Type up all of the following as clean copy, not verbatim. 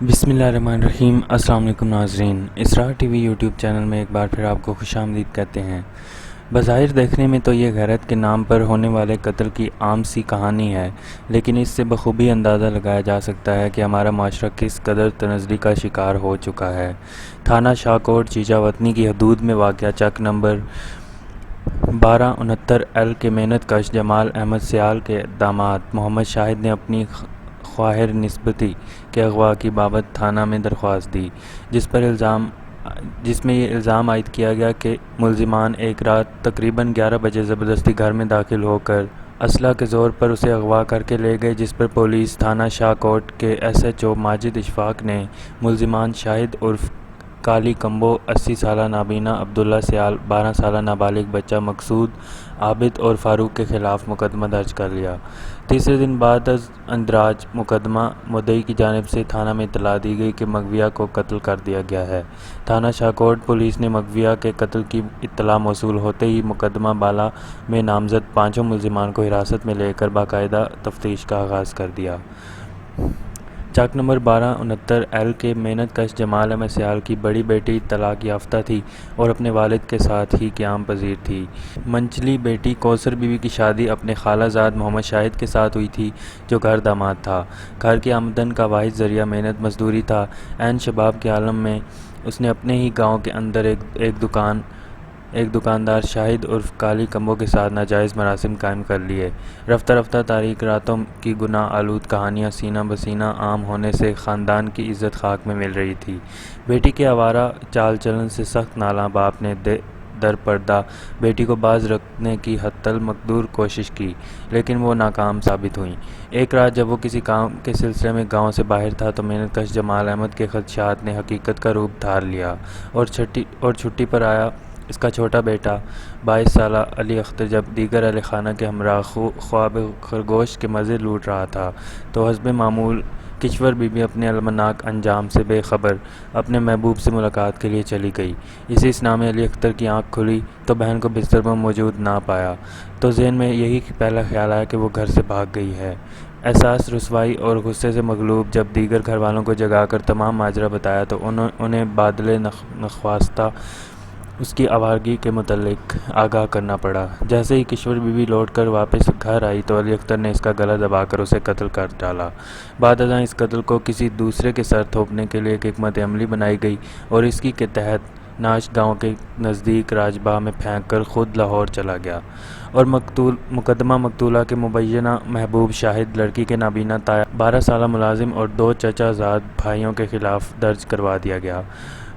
بسم اللہ الرحمن الرحیم۔ السلام علیکم ناظرین، اسرار ٹی وی یوٹیوب چینل میں ایک بار پھر آپ کو خوش آمدید کہتے ہیں۔ بظاہر دیکھنے میں تو یہ غیرت کے نام پر ہونے والے قتل کی عام سی کہانی ہے، لیکن اس سے بخوبی اندازہ لگایا جا سکتا ہے کہ ہمارا معاشرہ کس قدر تنزلی کا شکار ہو چکا ہے۔ تھانہ شاہکوٹ چیچا وطنی کی حدود میں واقع چک نمبر 1269 کے محنت کش جمال احمد سیال کے داماد محمد شاہد نے اپنی خواہر نسبتی کے اغوا کی بابت تھانہ میں درخواست دی، جس میں یہ الزام عائد کیا گیا کہ ملزمان ایک رات تقریباً 11 بجے زبردستی گھر میں داخل ہو کر اسلحہ کے زور پر اسے اغوا کر کے لے گئے، جس پر پولیس تھانہ شاہکوٹ کے S H O Majid Ashfaq نے ملزمان شاہد عرف کالی کمبو، 80 سالہ نابینا عبداللہ سیال، 12 سالہ نابالغ بچہ مقصود عابد اور فاروق کے خلاف مقدمہ درج کر لیا۔ تیسرے دن بعد از اندراج مقدمہ مدعی کی جانب سے تھانہ میں اطلاع دی گئی کہ مغویہ کو قتل کر دیا گیا ہے۔ تھانہ شاہکوٹ پولیس نے مغویہ کے قتل کی اطلاع موصول ہوتے ہی مقدمہ بالا میں نامزد پانچوں ملزمان کو حراست میں لے کر باقاعدہ تفتیش کا آغاز کر دیا۔ چک نمبر 1269 کے محنت کش جمال احمد سیال کی بڑی بیٹی طلاق یافتہ تھی اور اپنے والد کے ساتھ ہی قیام پذیر تھی۔ منجلی بیٹی کوثر بی بی کی شادی اپنے خالہ زاد محمد شاہد کے ساتھ ہوئی تھی، جو گھر داماد تھا۔ گھر کی آمدن کا واحد ذریعہ محنت مزدوری تھا۔ عین شباب کے عالم میں اس نے اپنے ہی گاؤں کے اندر ایک دکاندار شاہد عرف کالی کمبو کے ساتھ ناجائز مراسم قائم کر لیے۔ رفتہ رفتہ تاریک راتوں کی گناہ آلود کہانیاں سینہ بسینہ عام ہونے سے خاندان کی عزت خاک میں مل رہی تھی۔ بیٹی کے آوارہ چال چلن سے سخت نالاں باپ نے در پردہ بیٹی کو باز رکھنے کی حتی المقدور کوشش کی، لیکن وہ ناکام ثابت ہوئیں۔ ایک رات جب وہ کسی کام کے سلسلے میں گاؤں سے باہر تھا تو محنت کش جمال احمد کے خدشات نے حقیقت کا روپ دھار لیا اور چھٹی پر آیا اس کا چھوٹا بیٹا 22 سالہ علی اختر جب دیگر اہل خانہ کے ہمراہ خواب خرگوش کے مزے لوٹ رہا تھا تو حسب معمول کشور بی بی اپنے المناک انجام سے بے خبر اپنے محبوب سے ملاقات کے لیے چلی گئی۔ اسی اسنا میں علی اختر کی آنکھ کھلی تو بہن کو بستر پر موجود نہ پایا تو ذہن میں یہی پہلا خیال آیا کہ وہ گھر سے بھاگ گئی ہے۔ احساس رسوائی اور غصے سے مغلوب جب دیگر گھر والوں کو جگا کر تمام ماجرا بتایا تو انہیں بادل نخواستہ اس کی آوارگی کے متعلق آگاہ کرنا پڑا۔ جیسے ہی کشور بی بی لوٹ کر واپس گھر آئی تو علی اختر نے اس کا گلا دبا کر اسے قتل کر ڈالا۔ بعد ازاں اس قتل کو کسی دوسرے کے سر تھوپنے کے لیے ایک حکمت عملی بنائی گئی اور اس کی کے تحت ناش گاؤں کے نزدیک راج باغ میں پھینک کر خود لاہور چلا گیا اور مقدمہ مقتولہ کے مبینہ محبوب شاہد، لڑکی کے نابینا تایا 12 سالہ ملازم اور 2 چچا زاد بھائیوں کے خلاف درج کروا دیا گیا۔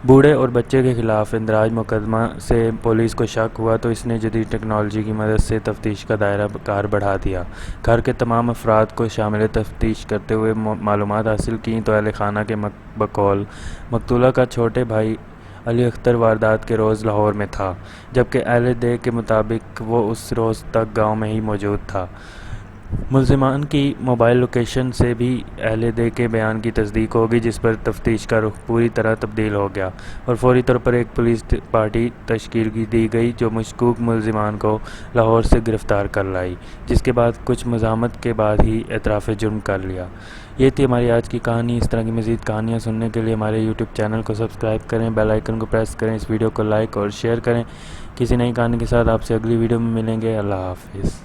بوڑھے اور بچے کے خلاف اندراج مقدمہ سے پولیس کو شک ہوا تو اس نے جدید ٹیکنالوجی کی مدد سے تفتیش کا دائرہ کار بڑھا دیا۔ گھر کے تمام افراد کو شامل تفتیش کرتے ہوئے معلومات حاصل کیں تو اہل خانہ کے بقول مقتولہ کا چھوٹے بھائی علی اختر واردات کے روز لاہور میں تھا، جبکہ اہل دے کے مطابق وہ اس روز تک گاؤں میں ہی موجود تھا۔ ملزمان کی موبائل لوکیشن سے بھی اہل دے کے بیان کی تصدیق ہوگی، جس پر تفتیش کا رخ پوری طرح تبدیل ہو گیا اور فوری طور پر ایک پولیس پارٹی تشکیل دی گئی جو مشکوک ملزمان کو لاہور سے گرفتار کر لائی، جس کے بعد کچھ مزاحمت کے بعد ہی اعتراف جرم کر لیا۔ یہ تھی ہماری آج کی کہانی۔ اس طرح کی مزید کہانیاں سننے کے لیے ہمارے یوٹیوب چینل کو سبسکرائب کریں، بیل آئیکن کو پریس کریں، اس ویڈیو کو لائک اور شیئر کریں۔ کسی نئی کہانی کے ساتھ آپ سے اگلی ویڈیو میں ملیں گے۔ اللہ حافظ۔